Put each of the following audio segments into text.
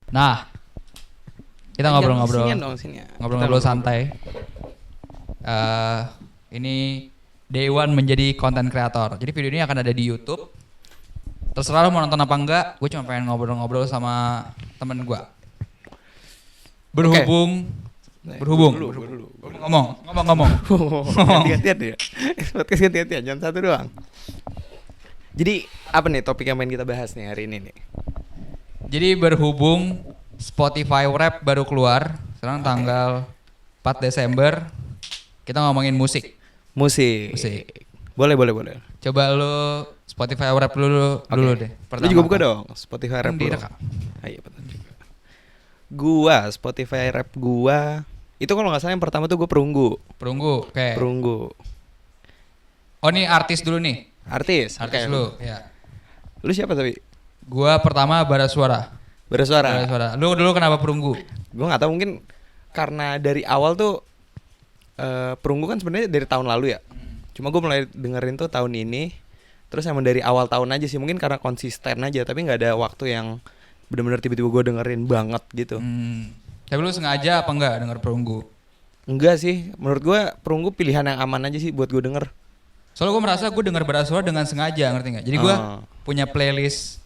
Nah, kita ngobrol-ngobrol. Ngobrol-ngobrol santai. Ini Day One menjadi konten kreator. Jadi video ini akan ada di YouTube. Terserah lo mau nonton apa enggak. Gue cuma pengen ngobrol-ngobrol sama temen gue. Berhubung. Ngomong. Ganti-gantian ya. Podcast ganti-gantian, jam 1 doang. Jadi apa nih topik yang main kita bahas nih hari ini nih? Jadi berhubung Spotify Wrap baru keluar. Sekarang tanggal 4 Desember. Kita ngomongin musik. Boleh. Coba lu Spotify Wrap dulu deh. Lu juga buka dong Spotify Wrap dulu. Ayo betul juga. Gua Spotify Wrap gua itu kalau nggak salah yang pertama tuh gue Perunggu. Oke. Perunggu. Oh ini artis dulu nih. Artis Okay. Lu, ya. Lu siapa tapi? Gua pertama Barasuara. Lu dulu kenapa Perunggu? Gua nggak tahu, mungkin karena dari awal tuh Perunggu kan sebenarnya dari tahun lalu ya. Cuma gue mulai dengerin tuh tahun ini. Terus emang dari awal tahun aja sih, mungkin karena konsisten aja. Tapi nggak ada waktu yang benar-benar tiba-tiba gue dengerin banget gitu. Tapi lu sengaja apa enggak denger Perunggu? Enggak sih, menurut gue Perunggu pilihan yang aman aja sih buat gue denger. Soalnya gue merasa gue denger Barasuara dengan sengaja, ngerti nggak? Jadi gue punya playlist,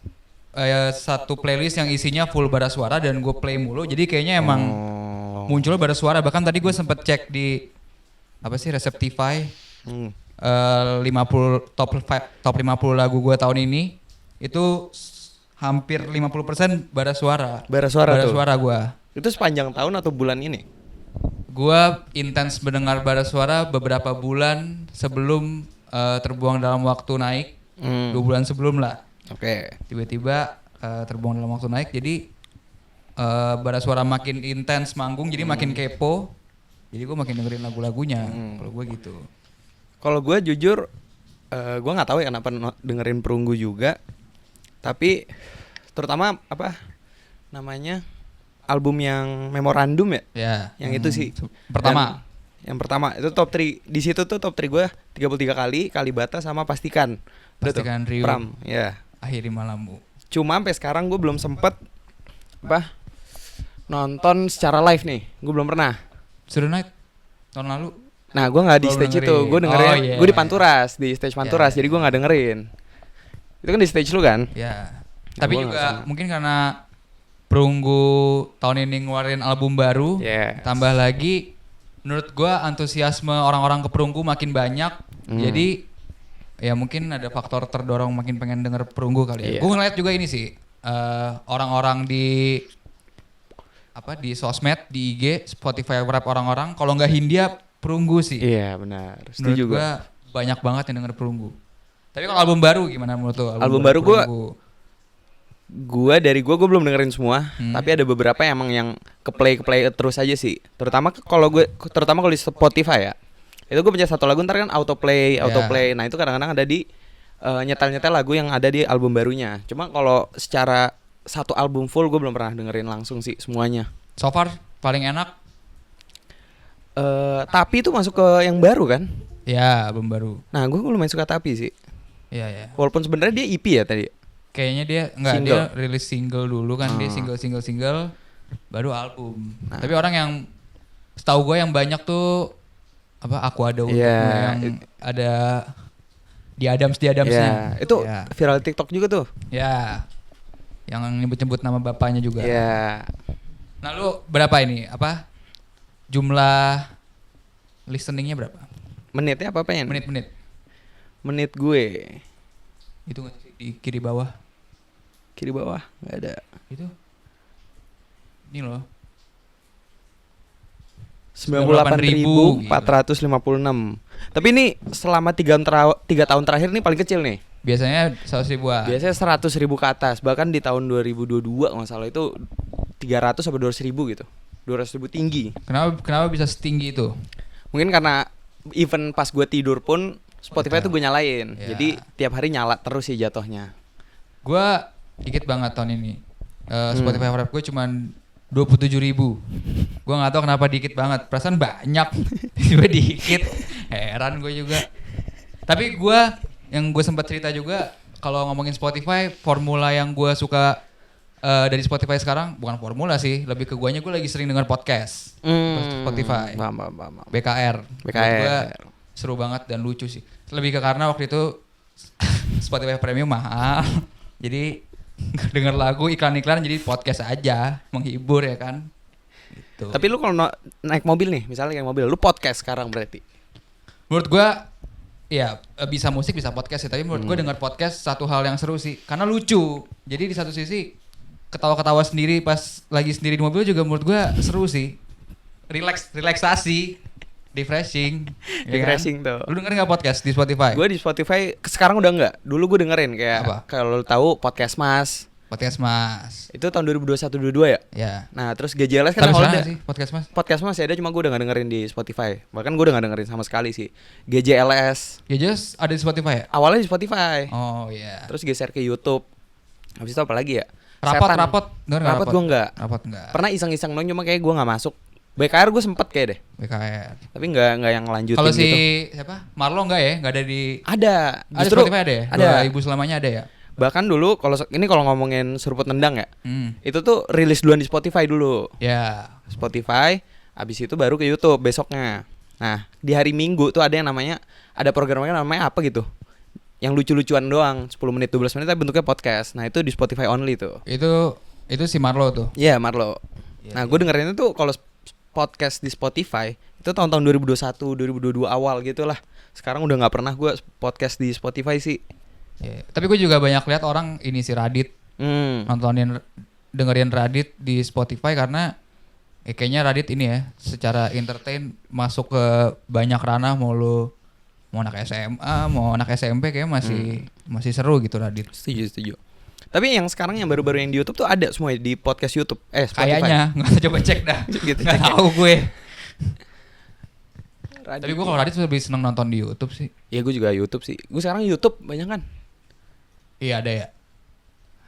satu playlist yang isinya full Barasuara dan gue play mulu. Jadi kayaknya emang muncul Barasuara. Bahkan tadi gue sempet cek di apa sih Receptify, 50 top 50 lagu gue tahun ini itu hampir 50% Barasuara gue. Itu sepanjang tahun atau bulan ini? Gue intens mendengar Barasuara beberapa bulan sebelum Terbuang Dalam Waktu naik. 2 bulan sebelum lah. Oke. Tiba-tiba Terbuang Dalam Waktu naik, jadi Barasuara makin intens manggung, jadi makin kepo. Jadi gue makin dengerin lagu-lagunya. Kalau gue gitu. Kalau gue jujur, gue nggak tahu ya kenapa dengerin Perunggu juga. Tapi terutama apa namanya album yang Memorandum ya? Ya. Yang itu sih. Pertama. Yang pertama itu top 3. Di situ tuh top 3 gue 33 kali, Kalibata sama Pastikan. Pastikan Rio. Pram, ya. Akhiri Malammu. Cuma sampai sekarang gue belum sempet nonton secara live nih. Gue belum pernah. Suruh Night tahun lalu. Nah, gue nggak di stage itu. Gue dengerin. Gue di Panturas, di stage Panturas. Jadi gue nggak dengerin. Itu kan di stage lu kan? Ya. Tapi juga mungkin karena Perunggu tahun ini ngeluarin album baru. Tambah lagi, menurut gue antusiasme orang-orang ke Perunggu makin banyak. Jadi ya mungkin ada faktor terdorong makin pengen denger Perunggu kali ya. Gue ngeliat juga ini sih, orang-orang di sosmed, di IG, Spotify Wrap orang-orang, kalau nggak Hindia, Perunggu sih. Iya benar. Menurut gue banyak banget yang denger Perunggu. Tapi kalau album baru gimana menurut lo? Album baru gue belum dengerin semua, tapi ada beberapa emang yang ke-play terus aja sih. Terutama kalau di Spotify ya. Itu gue punya satu lagu ntar kan autoplay. Nah, itu kadang-kadang ada di nyetel lagu yang ada di album barunya. Cuma kalau secara satu album full gue belum pernah dengerin langsung sih semuanya. So far paling enak Tapi itu masuk ke yang baru kan? Ya, album baru. Nah, gue lumayan suka Tapi sih. Iya. Walaupun sebenarnya dia EP ya tadi. Kayaknya dia dia rilis single dulu kan, dia single baru album. Nah. Tapi orang yang setahu gue yang banyak tuh Aku Ada yang ada di Adams-nya. Yeah. Itu viral TikTok juga tuh. Ya. Yang nyebut-nyebut nama bapaknya juga. Iya. Nah, lu berapa ini? Jumlah listeningnya berapa? Menitnya apa ya? Menit gue. Itu di kiri bawah. Nggak ada. Itu. Ini loh. 98.456. Tapi ini selama 3 tahun terakhir ini paling kecil nih. Biasanya 100.000-an. Biasanya 100.000 ke atas. Bahkan di tahun 2022 nggak salah itu 300 sampai 200.000 gitu. 200.000 tinggi. Kenapa bisa setinggi itu? Mungkin karena even pas gue tidur pun Spotify tuh gue nyalain. Jadi tiap hari nyala terus sih jatuhnya. Gue dikit banget tahun ini. Spotify Wrap gue cuman 27.000. Gue nggak tahu kenapa dikit banget. Perasaan banyak, tiba dikit. Heran gue juga. Tapi yang gue sempat cerita juga, kalau ngomongin Spotify, formula yang gue suka dari Spotify sekarang bukan formula sih, lebih ke guanya gue lagi sering denger podcast. Spotify. BKR. Menurut gua seru banget dan lucu sih. Lebih ke karena waktu itu Spotify Premium mahal. Jadi denger lagu iklan-iklan jadi podcast aja, menghibur ya kan. Gitu. Tapi lu kalau naik mobil nih, misalnya kayak mobil, lu podcast sekarang berarti. Menurut gua ya bisa musik bisa podcast sih, tapi menurut gua denger podcast satu hal yang seru sih karena lucu. Jadi di satu sisi ketawa-ketawa sendiri pas lagi sendiri di mobil juga menurut gua seru sih. Relaksasi, refreshing. Refreshing ya kan? tuh. Lu denger nggak podcast di Spotify? Gue di Spotify sekarang udah enggak. Dulu gue dengerin kayak kalau lu tahu Podcast Mas. Podcast Mas. Itu tahun 2021-22 ya? Ya. Nah, terus GJLS kan ada udah sih Podcast Mas. Podcast Mas ya ada, cuma gue udah gak dengerin di Spotify. Bahkan gue udah gak dengerin sama sekali sih. GJLS. GJLS ada di Spotify ya? Awalnya di Spotify. Oh iya. Terus geser ke YouTube. Habis itu apa lagi ya? Rapot. Rapot gue enggak. Rapot enggak. Pernah iseng-iseng dong, cuma kayak gue gak masuk. BKR gue sempet kayak deh. BKR. Tapi nggak yang lanjutin Kalau si gitu. siapa? Marlo nggak ya? Nggak ada di. Ada. Ada Spotify ada ya? Ada. Ibu selamanya ada ya? Bahkan dulu kalau ngomongin seruput nendang ya, itu tuh rilis duluan di Spotify dulu. Ya. Spotify, abis itu baru ke YouTube besoknya. Nah di hari Minggu tuh ada yang namanya, ada programnya namanya apa gitu, yang lucu-lucuan doang, 10 menit 12 menit tapi bentuknya podcast. Nah itu di Spotify only tuh. Itu si Marlo tuh. Iya, Marlo. Ya, nah gue dengerin itu kalau podcast di Spotify itu tahun-tahun 2021, 2022 awal gitulah. Sekarang udah nggak pernah gue podcast di Spotify sih. Ya, tapi gue juga banyak lihat orang ini si Radit dengerin Radit di Spotify karena kayaknya Radit ini ya secara entertain masuk ke banyak ranah, mau anak SMA, mau anak SMP kayak masih seru gitu Radit. Setuju. Tapi yang sekarang yang baru-baru yang di YouTube tuh ada semua di podcast YouTube. Spotify. Kayaknya nggak usah coba cek dah. Gitu, nggak tahu gue. Radit. Tapi gue kalau Radit lebih seneng nonton di YouTube sih. Ya gue juga YouTube sih. Gue sekarang YouTube banyak kan. Iya ada ya.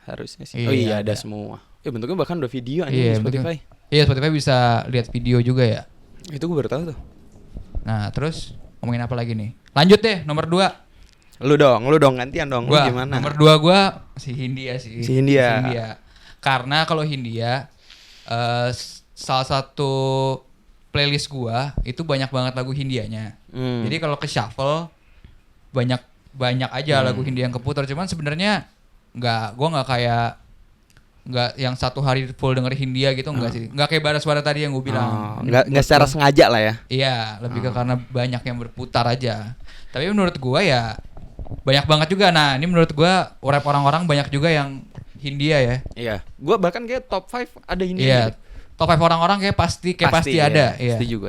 Harusnya sih. Iya ada semua. Bentuknya bahkan udah video di Spotify. Iya Spotify bisa lihat video juga ya. Itu gue baru tahu tuh. Nah terus ngomongin apa lagi nih? Lanjut deh nomor 2. Lu dong gantian dong. Gua, lu gimana? Nomor 2 gue si Hindia sih. Si Hindia. Karena kalau Hindia salah satu playlist gue itu banyak banget lagu Hindianya. Jadi kalau ke shuffle banyak aja lagu Hindia yang keputar. Cuman sebenarnya gue nggak yang satu hari full denger Hindia gitu enggak sih. Nggak kayak Bara-Suara tadi yang gue bilang. Nggak secara sengaja lah ya. Iya, lebih ke karena banyak yang berputar aja. Tapi menurut gue ya banyak banget juga. Nah ini menurut gue rap orang-orang banyak juga yang Hindia ya. Iya. Gue bahkan kayak top 5 ada Hindia. Iya. Top 5 orang-orang kayak pasti ada. Iya. Setuju.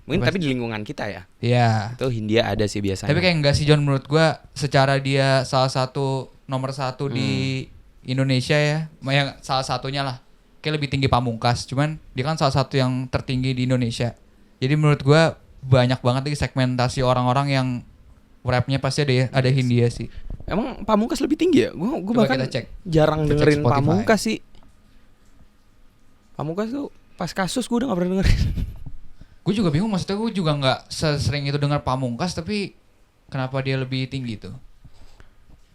Mungkin tapi di lingkungan kita ya. Iya. Itu Hindia ada sih biasanya. Tapi kayak enggak sih John, menurut gue secara dia salah satu nomor 1 di Indonesia ya. Yang salah satunya lah. Kayak lebih tinggi Pamungkas. Cuman dia kan salah satu yang tertinggi di Indonesia. Jadi menurut gue banyak banget lagi segmentasi orang-orang yang rapnya pasti ada Hindia sih. Emang Pamungkas lebih tinggi ya? Gue bahkan jarang kita dengerin Spotify. Pamungkas sih. Pamungkas tuh pas kasus gue udah gak pernah dengerin. Gue juga bingung, maksudnya gue juga gak sesering itu dengar Pamungkas, tapi kenapa dia lebih tinggi tuh?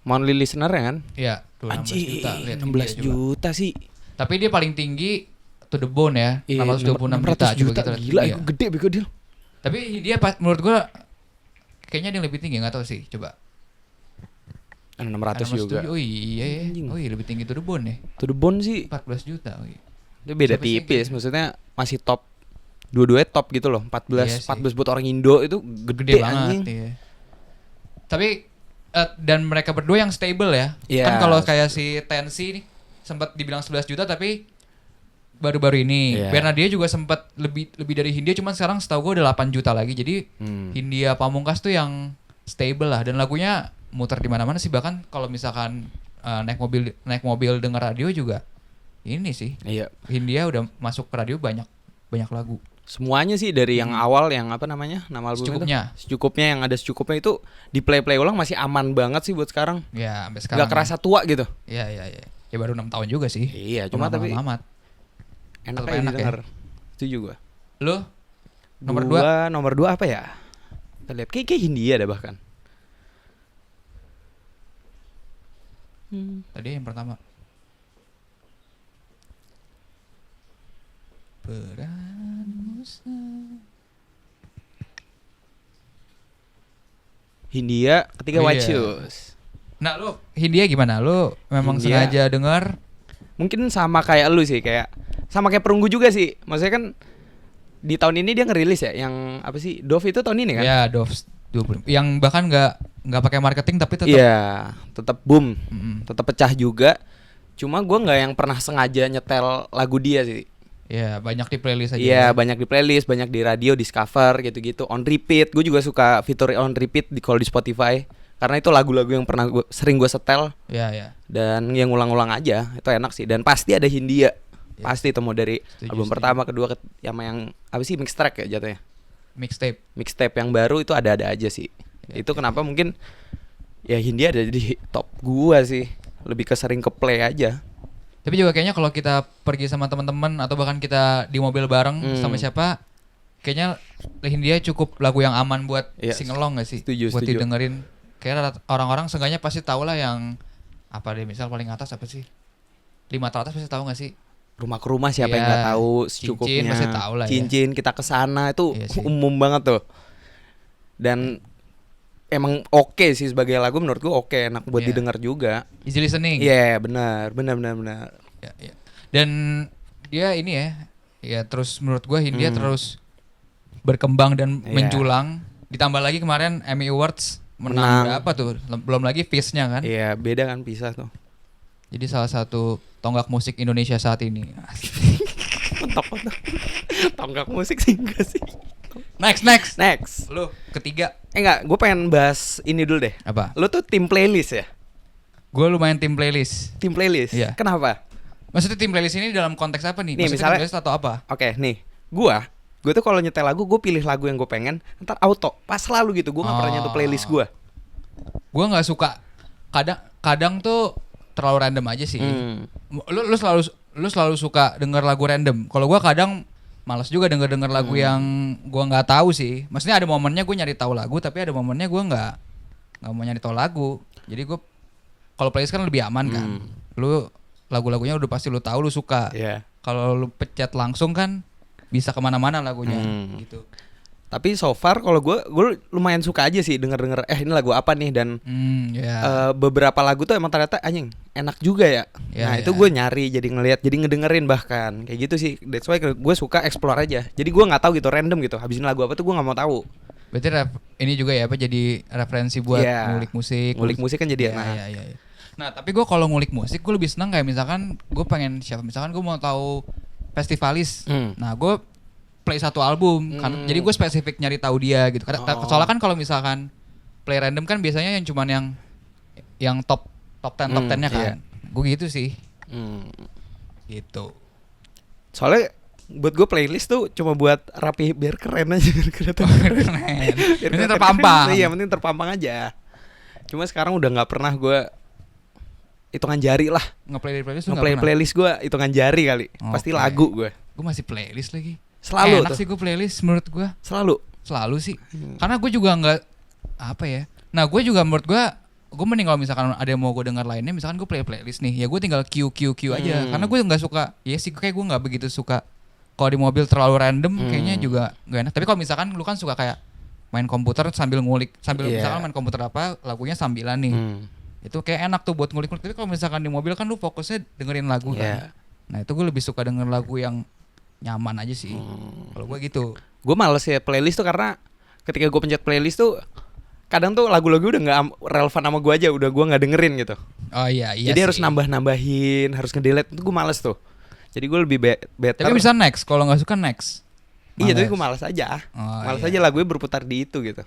Monthly listener ya kan? Iya, 16 juta. Lihat 16 juta sih. Tapi dia paling tinggi to the bone ya, 626 juta. Gila, itu gede bego deal. Tapi dia menurut gue kayaknya dia lebih tinggi, gak tahu sih, coba. 600 juga. Oh iya, lebih tinggi to the bone ya. To the bone sih 14 juta. Oh iya. Itu beda tipis, maksudnya masih top. Dua-duanya top gitu loh. 14 buat orang Indo itu gede banget. Iya. Tapi dan mereka berdua yang stable ya. Yeah. Kan kalau kayak si Tensi nih sempat dibilang 11 juta tapi baru-baru ini Bernardia juga sempat lebih dari Hindia, cuman sekarang setahu gue udah 8 juta lagi. Jadi Hindia Pamungkas tuh yang stable lah, dan lagunya muter di mana-mana sih, bahkan kalau misalkan naik mobil denger radio juga ini sih. Iya. Hindia udah masuk ke radio banyak lagu. Semuanya sih dari yang awal yang apa namanya? Nama albumnya Secukupnya yang ada secukupnya itu di play ulang masih aman banget sih buat sekarang. Ya, sampai sekarang. Gak kerasa tua gitu. Iya. Ya baru 6 tahun juga sih. Iya, cuma tapi amat. Enak ya. Setuju gua. Lu? Nomor 2 apa ya? Kita lihat kayak Hindia ada bahkan. Tadi yang pertama. Peranmu Hindia ketiga Oh, White iya. Shoes. Nah lu Hindia gimana? Lu memang Hindia. sengaja dengar? Mungkin sama kayak lu sih, kayak sama kayak Perunggu juga sih. Maksudnya kan di tahun ini dia ngerilis ya yang apa sih? Dove itu tahun ini kan? Ya Doves 20. Yang bahkan nggak pakai marketing tapi tetap. Iya, tetap boom. Mm-mm. Tetap pecah juga. Cuma gua nggak yang pernah sengaja nyetel lagu dia sih. Ya banyak di playlist aja. Iya, ya. banyak di playlist, banyak di radio, Discover gitu-gitu, on repeat. Gue juga suka fitur on repeat di kalau di Spotify. Karena itu lagu-lagu yang pernah sering gue setel Ya. dan yang ulang-ulang aja. Itu enak sih. Dan pasti ada Hindia. Ya. Pasti itu mau dari album Setuju. pertama, kedua, sama yang apa sih mix track ya jatuhnya. Mixtape. Mixtape yang baru itu ada-ada aja sih. Ya, Itu kenapa mungkin ya Hindia ada di top gua sih. Lebih ke sering ke play aja. Tapi juga kayaknya kalau kita pergi sama teman-teman atau bahkan kita di mobil bareng sama siapa, kayaknya Hindia cukup lagu yang aman buat Iya, singelong gak sih? setuju, Buat setuju. didengerin. Kayaknya orang-orang seenggaknya pasti tahu lah yang apa deh, misal paling atas apa sih? 5 teratas pasti tahu gak sih? Rumah ke rumah siapa yang Iya, nggak tahu cincin secukupnya. pasti tahu lah ya. Cincin kita kesana itu Iya sih. umum banget tuh. Dan emang oke sih sebagai lagu menurut gua oke, enak buat Iya. didengar juga. Easy listening. Iya, benar. Ya. Dan dia ini ya terus menurut gua Hindia terus berkembang dan Iya. menjulang. Ditambah lagi kemarin Emmy Awards menang berapa tuh? Belum lagi Fish-nya kan. Iya, beda kan pisah tuh. Jadi salah satu tonggak musik Indonesia saat ini. Mentok. Tonggak musik sih enggak sih. Next. Next. Lu ketiga Enggak, gue pengen bahas ini dulu deh. apa? Lu tuh tim playlist ya? Gue lumayan tim playlist. Tim playlist? Iya. Kenapa? Maksudnya tim playlist ini dalam konteks apa nih? Nih, Maksudnya misalnya- tim playlist atau apa? Oke, nih. Gue tuh kalau nyetel lagu, gue pilih lagu yang gue pengen, ntar auto. Pas selalu gitu, gue gak pernah nyentuh playlist gue. Gue nggak suka. Kadang tuh terlalu random aja sih. Hmm. Lu selalu suka denger lagu random. Kalau gue kadang malas juga denger lagu yang gue nggak tahu sih. Maksudnya ada momennya gue nyari tahu lagu, tapi ada momennya gue nggak mau nyari tahu lagu. Jadi gue kalau playlist kan lebih aman kan. Lu lagu-lagunya udah pasti lu tahu, lu suka. Iya. Kalau lu pencet langsung kan bisa kemana-mana lagunya gitu. Tapi so far kalau gue lumayan suka aja sih denger ini lagu apa nih, dan beberapa lagu tuh emang ternyata anjing enak juga ya. Ya, Nah ya. itu gue nyari, jadi ngelihat, jadi ngedengerin bahkan kayak gitu sih. That's why gue suka explore aja. Jadi gue nggak tahu gitu random gitu. Habisin lagu apa tuh gue nggak mau tahu. Berarti ini juga ya apa jadi referensi buat Iya. ngulik musik. Ngulik musik kan jadi enak. Iya. Nah tapi gue kalau ngulik musik gue lebih senang kayak misalkan gue pengen siapa, misalkan gue mau tahu festivalis. Nah gue play satu album kan, jadi gue spesifik nyari tahu dia gitu. Soalnya kan kalau misalkan play random kan biasanya yang cuman yang top 10 top 10-nya kan. Gue gitu sih. Gitu. Soalnya buat gue playlist tuh cuma buat rapi biar keren aja, biar kelihatan keren. Keren. Biar Ini kelihatan terpampang. keren. Iya, penting terpampang aja. Cuma sekarang udah nggak pernah gue hitungan jari lah. Ngeplay di playlist tuh Ngeplay playlist gue hitungan jari kali. Pasti Oke. lagu gue. Gue masih playlist lagi. Selalu Enak tuh. sih gue playlist menurut gue. Selalu sih. Karena gue juga nggak apa ya. Nah gue juga menurut gue mending kalau misalkan ada yang mau gue dengar lainnya, misalkan gue playlist nih, ya gue tinggal queue aja. Karena gue nggak suka. Ya sih kayak gue nggak begitu suka. Kalau di mobil terlalu random, kayaknya juga nggak enak. Tapi kalau misalkan lu kan suka kayak main komputer sambil ngulik, misalkan main komputer apa, lagunya sambilan nih. Itu kayak enak tuh buat ngulik-ngulik. Tapi kalau misalkan di mobil kan lu fokusnya dengerin lagu kan. Nah itu gue lebih suka denger lagu yang nyaman aja sih. Kalau gue gitu. Gue males ya playlist tuh karena ketika gue pencet playlist tuh kadang tuh lagu-lagu udah nggak relevan sama gue aja, udah gue nggak dengerin gitu. Oh iya Jadi sih. harus nambah-nambahin, harus nge-delete, itu gue males tuh. Jadi gue lebih better. Tapi bisa next, kalau nggak suka next. Iya, tapi Males. gue malas aja. Oh, Malas iya. aja lagunya berputar di itu gitu.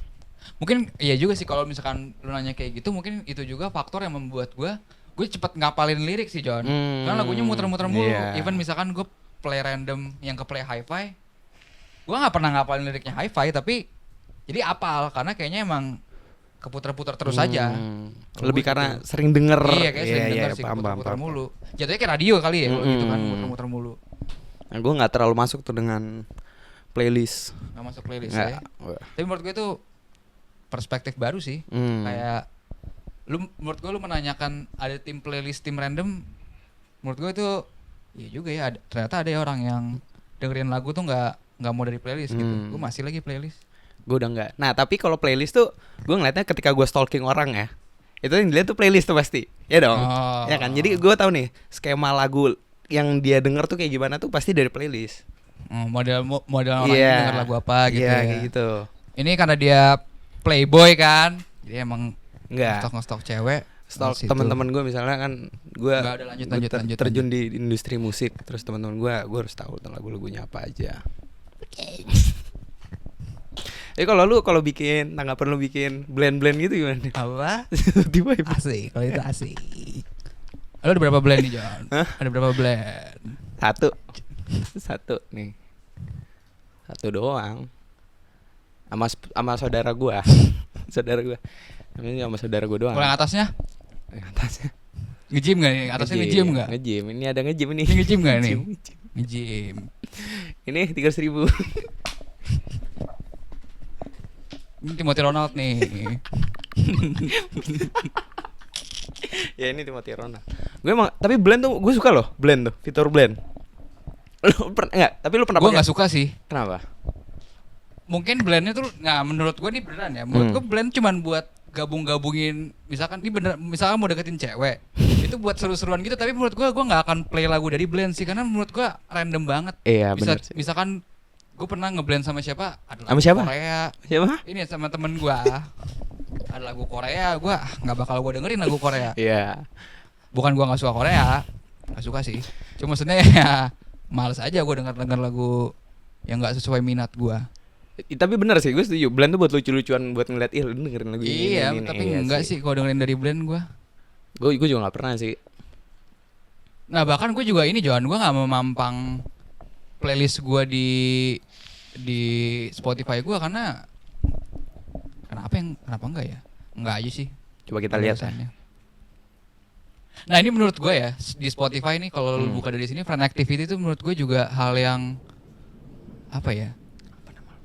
Mungkin iya juga sih kalau misalkan lu nanya kayak gitu, mungkin itu juga faktor yang membuat gue cepet ngapalin lirik sih John. Karena lagunya muter-muter mulu. Iya. Even misalkan gue play random yang ke play hi-fi, gue nggak pernah ngapalin liriknya hi-fi, tapi jadi apal karena kayaknya emang keputar-putar terus aja. Kalau Lebih gua karena gitu. sering denger. Iya kayak sering denger sih keputar-putar mulu. Jatuhnya kayak radio kali ya kalau gitu kan, muter-muter mulu. Nah, gue nggak terlalu masuk tuh dengan playlist. Nggak masuk playlist Nggak. ya. Tapi menurut gue itu perspektif baru sih. Kayak menurut gue lu menanyakan ada tim playlist tim random, menurut gue itu iya juga ya, ternyata ada ya orang yang dengerin lagu tuh nggak mau dari playlist gitu. Gue masih lagi playlist. Gue udah enggak. Nah tapi kalau playlist tuh gue ngeliatnya ketika gue stalking orang ya, itu yang dilihat tuh playlist tuh pasti, ya dong, ya kan. Jadi gue tahu nih skema lagu yang dia denger tuh kayak gimana tuh pasti dari playlist. Model orang denger lagu apa gitu ya. Kayak gitu. Ini karena dia playboy kan, jadi emang Enggak. ngestok cewek. Stalk teman-teman gue misalnya kan gue lanjut. terjun di industri musik, terus teman-teman gue harus tahu tentang lagu-lagunya apa aja. Jadi kalau bikin tanggapan lu bikin blend gitu gimana? Apa? Tiba asik, kalau itu asik. Lo ada berapa blend nih John? Ada berapa blend? Satu nih. Satu doang. Sama saudara gua. Ini sama saudara gua doang. Kalau yang atasnya? Yang atasnya. Nge-gym gak nih? Atasnya nge-gym gak? Nge-gym. Ini ada nge-gym ini. Ini nge-gym gak nih? Nge-gym. Ini 300.000. Ini Timothy Ronald nih. Ya ini Timothy Ronald. Gue emang tapi blend tuh gue suka loh, blend tuh, fitur blend. Lu pernah enggak? Tapi lu pernah Gue nggak suka sih. Kenapa? Mungkin blendnya tuh, nah menurut gue nih beneran ya. Menurut gue blend cuman buat gabung-gabungin, misalkan ini bener, misalkan mau deketin cewek, itu buat seru-seruan gitu. Tapi menurut gue nggak akan play lagu dari blend sih, karena menurut gue random banget. Iya benar sih. Misalkan gue pernah ngeblend sama siapa? Sama siapa? Korea. Siapa? Ini sama temen gue. Ada lagu Korea, gue nggak bakal gue dengerin lagu Korea. Iya. Bukan gue nggak suka Korea, nggak suka sih. Cuma maksudnya ya males aja gue denger lagu yang nggak sesuai minat gue. Tapi bener sih, gue setuju. Blend tuh buat lucu-lucuan, buat ngeliat lu dengerin lagu ini. Iya, tapi enggak sih kalau dengerin dari blend gue. Gue juga nggak pernah sih. Nah bahkan gue juga ini Johan, gue nggak memampang playlist gue di Spotify gue karena kenapa enggak ya? Enggak aja sih. Coba kita lihat. Nah ini menurut gue ya di Spotify nih kalau lu buka dari sini friend activity itu menurut gue juga hal yang apa ya?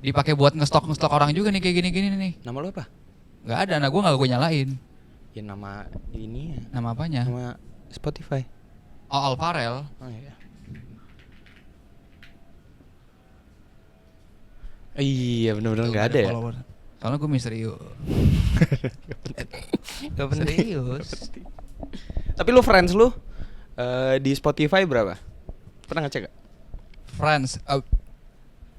Dipakai buat ngestok orang juga nih kayak gini-gini nih. Nama lu apa? Gak ada, nah gue nyalain. Ya nama ini ya. Nama apanya? Nama Spotify. Oh Alvarel. Oh iya. Iya benar-benar nggak ada ya. Follower. Soalnya gue misterius. Gak penting. Serius. Tapi lu friends lu di Spotify berapa? Pernah ngecek gak? Friends.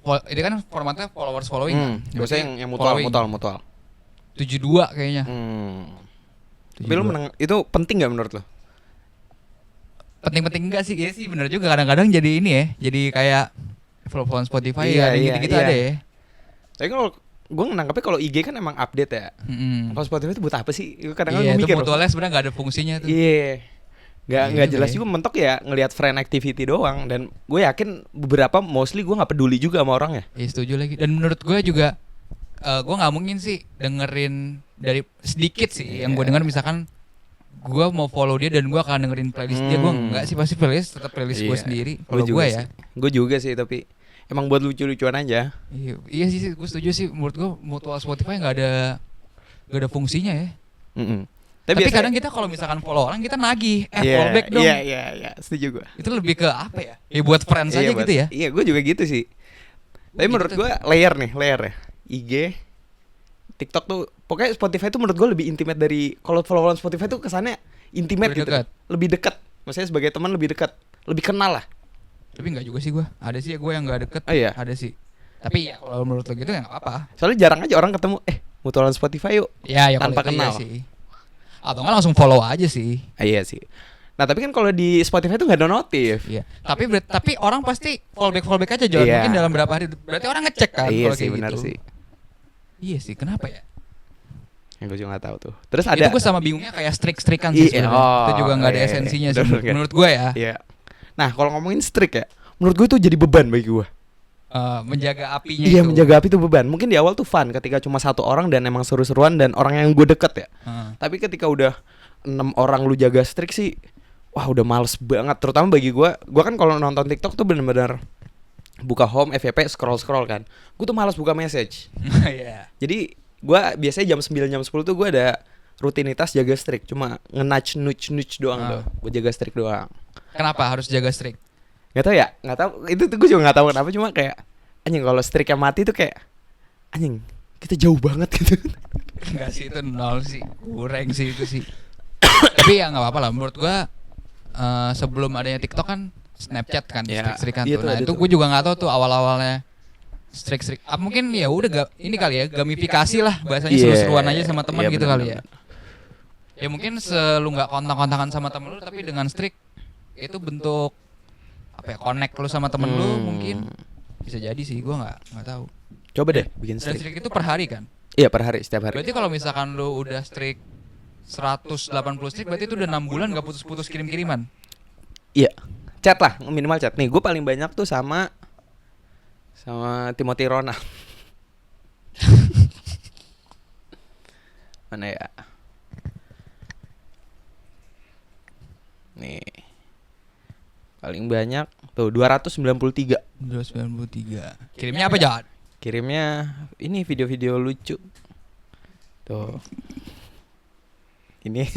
Ini kan formatnya followers following. Biasanya yang mutual. 72 kayaknya. Tapi lu menang itu penting gak menurut lu? Penting-penting enggak sih, ya sih bener juga kadang-kadang jadi ini ya, jadi kayak follow Spotify ya, gitu-gitu ada ya. Tapi kalau gue nangkepnya kalau IG kan emang update ya. Kalau Spotify itu buat apa sih? Kadang-kadang gue mikir. Iya, itu mutualnya sebenarnya nggak ada fungsinya tuh. Iya. Nggak jelas juga, mentok ya ngelihat friend activity doang. Dan gue yakin beberapa mostly gue nggak peduli juga sama orang ya. Iya setuju lagi. Dan menurut gue juga gue nggak mungkin sih dengerin dari sedikit sih yang gue denger, misalkan gue mau follow dia dan gue akan dengerin playlist dia, gue nggak sih, pasti tetap playlist gue sendiri. Kalau gue ya. Gue juga sih, tapi emang buat lucu-lucuan aja. Iya sih, gue setuju sih. Menurut gue mutual Spotify nggak ada fungsinya ya. Tapi kadang kita kalau misalkan follow orang kita nagih, follow back dong. Iya, setuju gue. Itu lebih ke apa ya? Ya buat friends aja gitu ya. Iya, gue juga gitu sih. Tapi menurut gue layer ya. IG, TikTok tuh, pokoknya Spotify tuh menurut gue lebih intimate dari, kalau follow-followan Spotify tuh kesannya intimate gitu. Lebih dekat. Maksudnya sebagai teman lebih dekat, lebih kenal lah. Tapi enggak juga sih gue. Ada sih gue yang enggak deket. Oh iya. Ada sih. Tapi ya kalau menurut lo gitu ya enggak apa-apa. Soalnya jarang aja orang ketemu, mutualan Spotify yuk. Ya tanpa kenal. Iya sih. Atau enggak langsung follow aja sih. Iya sih. Nah tapi kan kalau di Spotify tuh nggak ada notif. Iya. Tapi orang pasti fallback aja John. Mungkin dalam berapa hari. Berarti orang ngecek kan. Iya sih, kayak benar gitu. sih. Iya sih. Kenapa ya? Yang gue juga nggak tahu tuh. Terus ada. Itu gue sama bingungnya kayak strik-strikan sih sebenarnya. Itu juga nggak ada esensinya sih. Menurut gue ya. Iya. Nah kalau ngomongin strik ya, menurut gue itu jadi beban bagi gue. Menjaga apinya itu. Iya, menjaga api itu beban. Mungkin di awal tuh fun ketika cuma satu orang dan emang seru-seruan dan orang yang gue deket ya. Tapi ketika udah 6 orang lu jaga strik sih, wah udah males banget. Terutama bagi gue kan kalau nonton TikTok tuh bener-bener buka home, FYP, scroll kan. Gue tuh malas buka message. Jadi gue biasanya jam 9, jam 10 tuh gue ada rutinitas jaga strik. Cuma nge-nudge doang tuh. Gue jaga strik doang. Kenapa harus jaga strik? Nggak tahu ya, nggak tahu itu tuh gue juga nggak tahu kenapa, cuma kayak anjing kalau streaknya mati tuh kayak anjing kita jauh banget gitu. Enggak sih, itu nol sih, kurang sih itu sih. Tapi ya nggak apa-apa lah menurut gua. Sebelum adanya TikTok kan Snapchat kan, Ya, strik-strikan iya tuh. tuh, Nah ada itu tuh. gue juga nggak tahu tuh awal-awalnya strik-strik. Mungkin ya udah ini kali ya gamifikasi lah bahasanya, Iya, seru-seruan aja sama teman iya, gitu benar, kali ya. benar. Ya mungkin lu nggak kontak-kontakan sama temen lu, tapi dengan strik itu bentuk apa ya, connect lu sama temen lu mungkin bisa jadi sih, gue nggak tahu. Coba deh bikin Dan streak. strik itu per hari kan? Iya per hari, setiap hari. Berarti kalau misalkan lu udah strik 180 strik, berarti itu udah 6 bulan gak putus-putus kirim-kiriman. Iya, chat lah, minimal chat. Nih, gue paling banyak tuh sama Timothy Ronald. Mana ya? Nih. Paling banyak tuh 293. 293. Kirimnya apa, Jad? Kirimnya ini video-video lucu. Tuh. Ini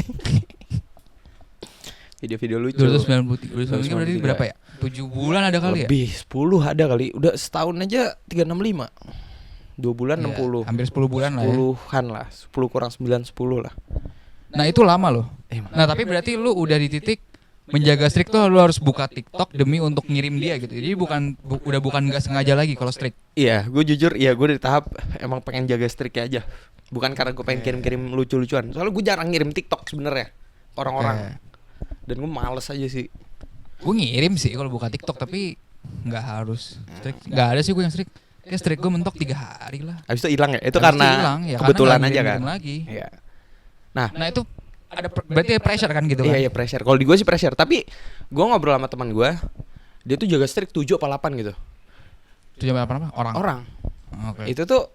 video-video lucu. 293. Berarti berapa ya? 7 bulan ada kali ya? Lebih 10 ada kali. Udah setahun aja 365. 2 bulan Iya, 60. hampir 10 bulan lah ya. 10-an lah. 10 kurang 9 10 lah. Nah, itu lama loh. Nah, tapi berarti lu udah di titik menjaga strik tuh lu harus buka TikTok demi untuk ngirim dia gitu. Jadi udah bukan nggak sengaja lagi kalau strik. Iya, gue jujur, iya gue di tahap emang pengen jaga striknya aja. Bukan karena gue pengen kirim-kirim lucu-lucuan. Soalnya gue jarang ngirim TikTok sebenarnya orang-orang. Dan gue males aja sih. Gue ngirim sih kalau buka TikTok, tapi nggak harus strik. Nggak ada sih gue yang strik. Kayak strik gue mentok 3 hari lah. Habis itu hilang ya. Itu Habis karena hilang, ya, kebetulan karena aja nggak kan. ngirim lagi. Iya. Nah itu ada berarti pressure kan gitu Iya, kan? iya pressure. Kalau di gue sih pressure. Tapi gue ngobrol sama teman gue, dia tuh jaga strik 7 apa 8 gitu. Itu jam apa? Orang. Oke. Itu tuh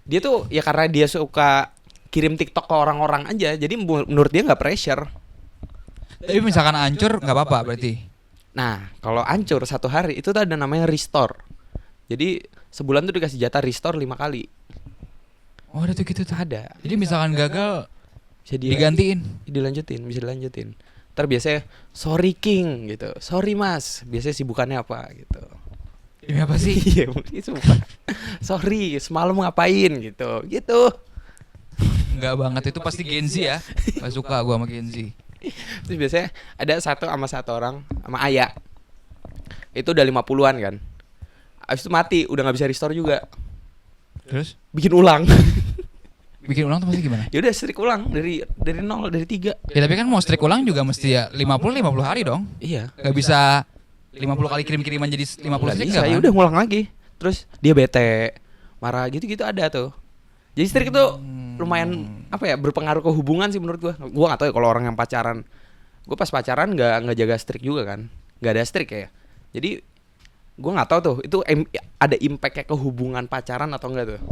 dia tuh ya karena dia suka kirim TikTok ke orang-orang aja. Jadi menurut dia nggak pressure. Tapi misalkan hancur nggak apa-apa berarti. Nah, kalau hancur 1 hari itu tuh ada namanya restore. Jadi sebulan tuh dikasih jatah restore 5 kali. Oh ada tuh gitu tuh. Ada. Jadi misalkan gagal Bisa digantiin. bisa dilanjutin. Ntar biasanya sorry king gitu. Sorry mas. Biasanya sibukannya apa gitu. Ini apa sih? Iya, sumpah. Sorry, semalam ngapain gitu. Gitu. Enggak banget, itu pasti Gen Z ya. Gak suka gua sama Gen Z. Terus biasanya ada satu orang sama Ayah. Itu udah 50-an kan. Abis itu mati, udah nggak bisa restore juga. Terus Bikin ulang. bikin ulang tuh pasti gimana? Ya udah strik ulang dari 0 dari 3. Ya tapi kan mau strik ulang juga mesti ya 50 hari dong. Iya. Gak bisa 50 kali kirim-kiriman jadi 50 Nggak strik bisa, kan? ya udah ngulang lagi. Terus dia bete, marah gitu-gitu ada tuh. Jadi strik itu lumayan apa ya, berpengaruh ke hubungan sih menurut gua. Gua enggak tahu ya kalau orang yang pacaran. Gua pas pacaran enggak jaga strik juga kan. Enggak ada strik ya. Jadi gua enggak tahu tuh itu ada impact-nya ke hubungan pacaran atau enggak tuh.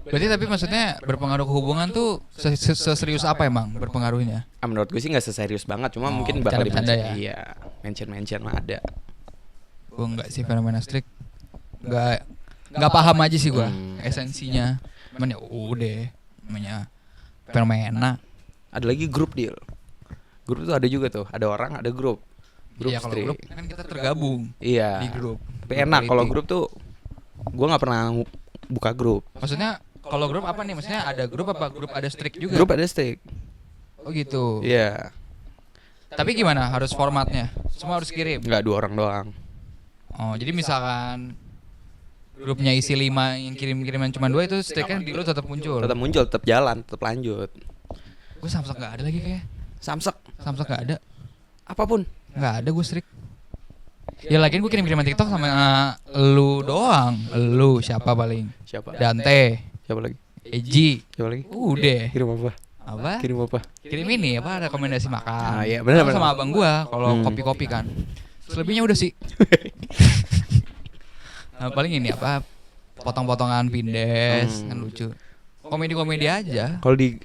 Berarti tapi maksudnya berpengaruh ke hubungan tuh seserius apa emang berpengaruhnya? Menurut gue sih nggak seserius banget, cuma Oh, mungkin bakal bercanda-bercanda di-mention. ya? Iya, mention mah ada. Gue enggak sih fenomena strik. Enggak paham aja sih gua esensinya. Cuman ya udah namanya fenomena. Ada lagi grup deal. Grup tuh ada juga tuh, ada orang, ada grup. Grup Iya kalau strik. grup kan kita tergabung Iya. di grup. Tapi enak kalau grup tuh, gue nggak pernah buka grup. Maksudnya kalau grup apa nih? Maksudnya ada grup apa grup ada strik juga? Grup ada strik. Oh gitu. Iya. Tapi gimana? Harus formatnya? Semua harus kirim. Nggak 2 orang doang. Oh, jadi misalkan grupnya isi 5 yang kirim-kiriman cuma 2 itu striknya di lu tetap muncul. Tetap muncul, tetap jalan, tetap lanjut. Gue Samsak enggak ada lagi kayak. Samsek, Samsak enggak ada. apapun. Enggak ada gue strik. Ya lagian gue kirim-kiriman TikTok sama lu doang. Lu siapa paling? Siapa? Dante, Siapa lagi? Eji. Siapa lagi? Udah. Kirim apa? Apa? Kirim apa? Kirim ini apa rekomendasi makan. Ah, iya, benar, Sama benar. sama abang gua kalau kopi-kopi kan. Selebihnya udah sih. Nah, paling ini apa? Potong-potongan pindes kan lucu. Komedi-komedi aja. Kalau di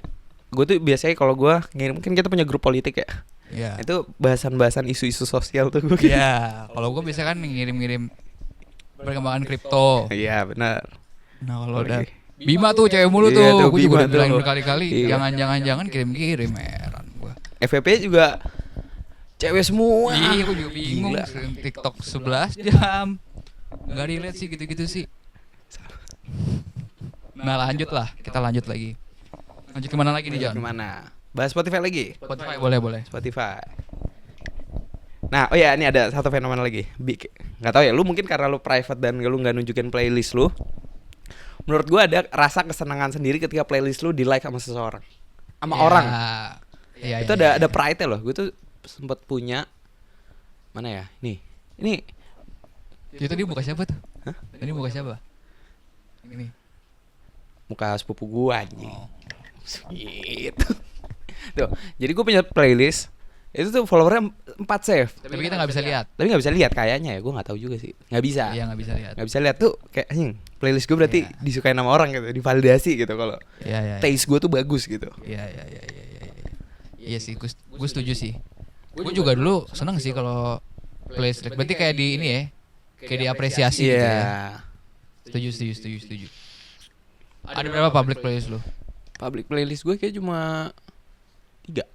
gue tuh biasanya kalau gue ngirim, mungkin kita punya grup politik ya. Iya. Itu bahasan-bahasan isu-isu sosial tuh gue. Iya, kalau gua biasa kan ngirim-ngirim perkembangan kripto. Iya benar. Nah, kalau udah Oke. Bima tuh cewek mulu Iya, tuh. tuh Gue juga Bima udah bilangin tuh. berkali-kali, Iya. jangan kirim-kirim heran gua. FVP juga Cewek semua. Iya, aku juga bingung. Gila. TikTok 11 jam. Gak relate sih gitu-gitu sih. Nah lanjut lah, kita lanjut lagi. Lanjut kemana lagi nih John? Gimana? Bahas Spotify lagi. Spotify boleh. Spotify. Nah, oh ya, ini ada satu fenomena lagi. Nggak tahu ya, lu mungkin karena lu private dan lu nggak nunjukin playlist lu. Menurut gua ada rasa kesenangan sendiri ketika playlist lu di like sama seseorang, sama orang. Iya, Itu ada pride-nya loh. Gue tuh sempat punya mana ya? Nih, ini. Itu dia buka siapa tuh? Hah? Ini buka siapa? Ini. Muka sepupu gua anjing. Gitu. Tuh, jadi gue punya playlist. Itu tuh followernya 4 save. Tapi kita nggak bisa lihat. Tapi nggak bisa lihat kayaknya ya, gue nggak tahu juga sih. Nggak bisa. Iya nggak bisa lihat. Nggak bisa lihat tuh kayak playlist gue berarti Iya. disukain sama orang gitu, divalidasi gitu kalau Iya. taste gue tuh bagus gitu. Iya. Iya sih, gue setuju sih. Gue juga dulu seneng sih kalau playlist. Berarti kayak di ini ya, kayak diapresiasi gitu ya. Setuju. Ada berapa public playlist lu? Public playlist gue kayak cuma 3.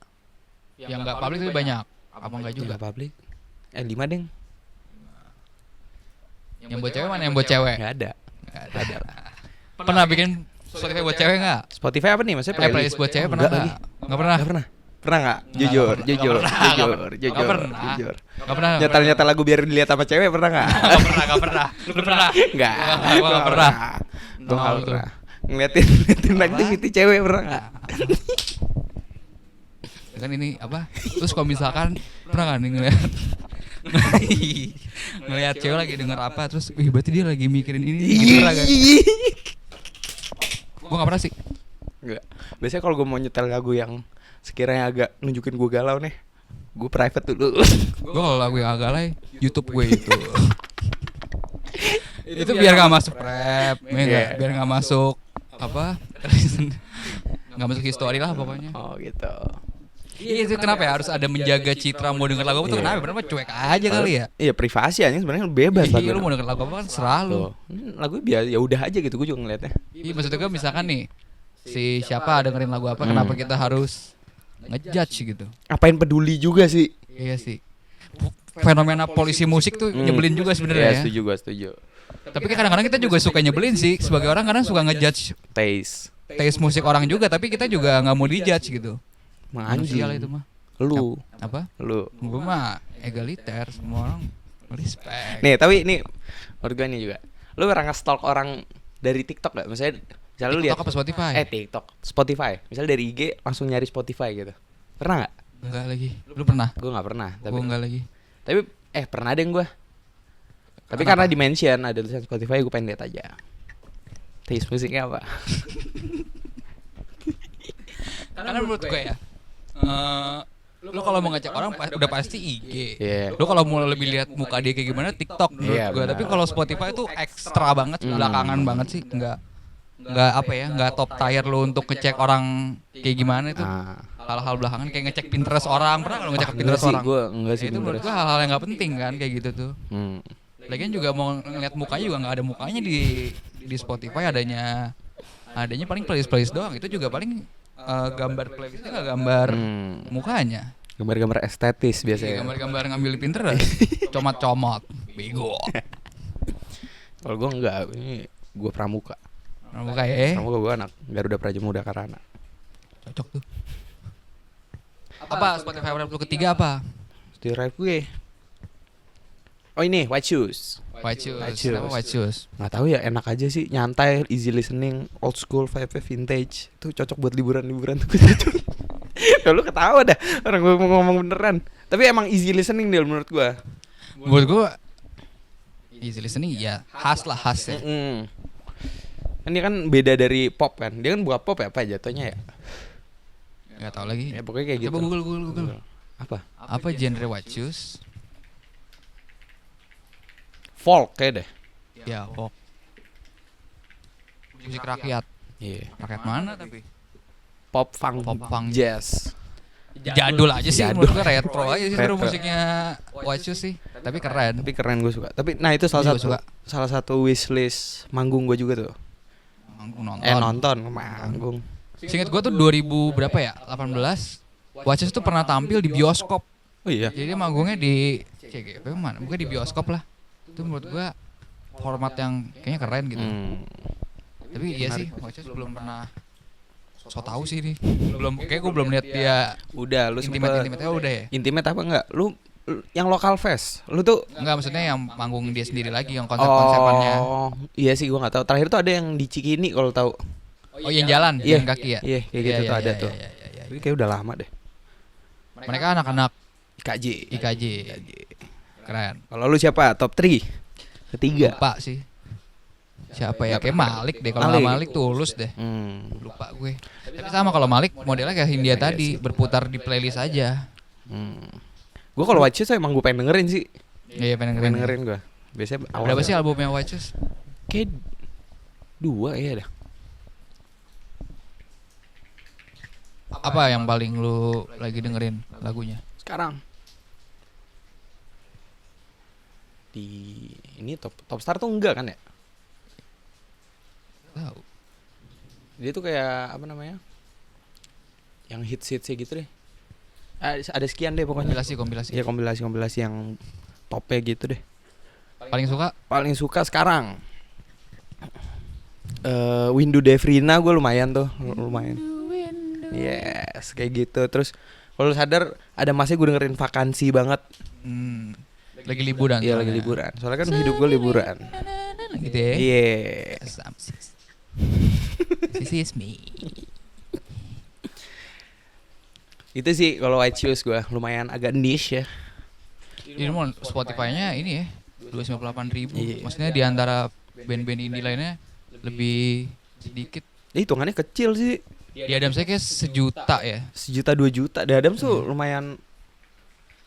Yang nggak public tapi banyak. Apa nggak juga? Yang public 5 deng. Yang buat cewek mana yang buat cewek? Nggak ada. Nggak ada. Pernah bikin Spotify buat cewek nggak? Spotify apa nih maksudnya Playlist buat cewek pernah Nggak nggak? Nggak pernah. Nggak pernah. Pernah nggak? Jujur. Nggak pernah. Nyetel lagu biar dilihat sama cewek pernah nggak? Nggak pernah. Lu pernah? Nggak. Gua nggak pernah. Gue nggak Nol tuh. pernah. Ngeliatin activity cewek pernah nggak? Kan ini apa? Terus kalau misalkan pernah nggak nih ngeliat cewek lagi denger apa terus, wih berarti dia lagi mikirin ini. Pernah nggak? Gue nggak pernah sih. Enggak. Biasanya kalau gue mau nyetel lagu yang sekiranya agak nunjukin gue galau nih, gue private dulu. Gue kalau lagu yang agak lay, YouTube gue itu. Itu biar nggak masuk rap, biar nggak masuk apa? Nggak masuk history lah pokoknya. Oh gitu. Iya itu kenapa ya harus ada menjaga citra mau denger lagu apa tuh Iya. kenapa? Kenapa cuek aja kali ya? Iya privasi aja sebenarnya bebas lah. Iya lu mau denger lagu apa kan selalu. Lagu biasa ya udah aja gitu, gue juga ngeliatnya. Iya maksudnya gue misalkan nih si siapa dengerin lagu apa, kenapa kita harus ngejudge gitu? Apain peduli juga sih? Iya sih. Fenomena polisi musik tuh nyebelin juga sebenarnya ya. Setuju gue setuju. Tapi kadang-kadang kita juga suka nyebelin sih. Sebagai orang kadang suka ngejudge taste musik orang juga, tapi kita juga nggak mau dijudge gitu. Manusia lah itu mah. Lu Apa? Gue mah egaliter, semua orang respect. nih, tapi ini menurut gue nih juga. Lu pernah nge-stalk orang dari TikTok gak? Misalnya lu lihat TikTok apa Spotify? TikTok, Spotify. Misalnya dari IG langsung nyari Spotify gitu. Pernah gak? Enggak lagi. Lu pernah? Gue gak pernah. Tapi Gue enggak lagi. Tapi pernah deh gue. Tapi karena di mention ada tulisan Spotify, gue pengen lihat aja. Taste musiknya apa? Karena menurut gue ya, lu kalau mau ngecek orang udah pasti IG. Iya. Lu kalau mau lebih lihat muka dia kayak gimana TikTok menurut Iya, gue. benar. Tapi kalau Spotify itu ekstra banget, belakangan banget sih, nggak apa ya, nggak top tier lu untuk ngecek orang kayak gimana itu. Ah. Hal-hal belakangan kayak ngecek Pinterest orang, pernah kalau ngecek Pinterest orang? Enggak sih. Ya, itu menurut gue hal-hal yang nggak penting kan kayak gitu tuh. Hmm. Lagian juga mau ngeliat mukanya juga nggak ada mukanya di Spotify, adanya paling playlist doang. Itu juga paling gambar playlistnya nggak gambar mukanya. Gambar-gambar estetis Iya, biasanya. gambar-gambar ngambil di Pinterest. Comot-comot, bego. Kalau gue enggak, ini gue pramuka. Muka ya, Pramuka gue anak Garuda Prajamuda Karana. cocok tuh. Apa Spotify rap lu ketiga apa? Di rap gue. Oh ini White Shoes. White Shoes. White Shoes. Kenapa White Shoes? Nggak tahu ya, enak aja sih, nyantai, easy listening, old school, vibe vintage. Itu cocok buat liburan tuh. Ya lu ketawa dah, orang gue mau ngomong beneran. Tapi emang easy listening dia menurut gue. Menurut gua easy listening ya, khas ya. Kan dia kan beda dari pop kan. Dia kan bukan pop ya apa jatuhnya ya. Enggak tahu lagi. Ya pokoknya kayak gitu. Coba Google. Apa? Genre White Shoes? Folk kayak deh. Ya, folk. Musik rakyat. Iya. Rakyat mana tapi? Pop funk, jazz. Jadul aja sih, Jadul. menurut gue retro aja sih sebenarnya Retro. musiknya White Shoes sih. Tapi keren. Tapi keren, gue suka. Tapi nah itu Gua juga suka. salah satu wishlist manggung gue juga tuh. Nonton. Manggung. Seinget gue tuh 2000 berapa ya? 18. White Shoes tuh pernah tampil di bioskop. Oh iya. Jadi dia manggungnya di CGV mana? Bukan di bioskop lah. Itu menurut gua format yang kayaknya keren gitu. Tapi iya sih, Watches belum pernah so tahu sih ini. Kayak gua belum lihat dia Udah lu intimate udah ya. Intimate apa enggak? Lu yang lokal fest. Lu tuh Enggak, maksudnya yang manggung dia sendiri lagi yang konsep-konsepannya. Oh, iya sih gua enggak tahu. Terakhir tuh ada yang di Cikini kalau tahu. Oh, yang jalan, Iya, yang kaki ya. Iya, kayak gitu tuh ada tuh. Iya. Tapi kayak udah lama deh. Mereka anak-anak IKJ. IKJ. Keren. Kalau lu siapa? Top 3. Ketiga. Lupa sih. Siapa ya? Kayak Malik deh. Kalau nggak Malik Tulus deh. Lupa gue. Tapi sama kalau Malik modelnya kayak Hindia tadi, berputar di playlist aja. Gue kalau Watches emang gue pengen dengerin sih. Iya, pengen dengerin gue. Biasanya berapa sih albumnya Watches? Kayak 2 ya dah. Apa yang paling lu lagi dengerin lagunya? Sekarang di ini top star tuh enggak kan ya? Tahu. Dia tuh kayak apa namanya? Yang hits-hitsnya gitu deh. Ada sekian deh pokoknya. Kompilasi. Iya, kompilasi yang topnya gitu deh. Paling suka sekarang Windu Devrina gue lumayan tuh. Yes, kayak gitu. Terus kalau sadar ada masnya gue dengerin Vakansi banget. Lagi liburan. Iya, lagi liburan. Soalnya kan hidup gue liburan. Gitu ya. Iya. This is me. Itu sih kalau I choose gue lumayan agak niche ya. Ini mau Spotify-nya ini ya 258.000. Iya. Maksudnya di antara band-band indie lainnya lebih sedikit. Hitungannya kecil sih. Di Adam saya kayak 1 juta ya. 1 juta 2 juta. Di Adam tuh lumayan.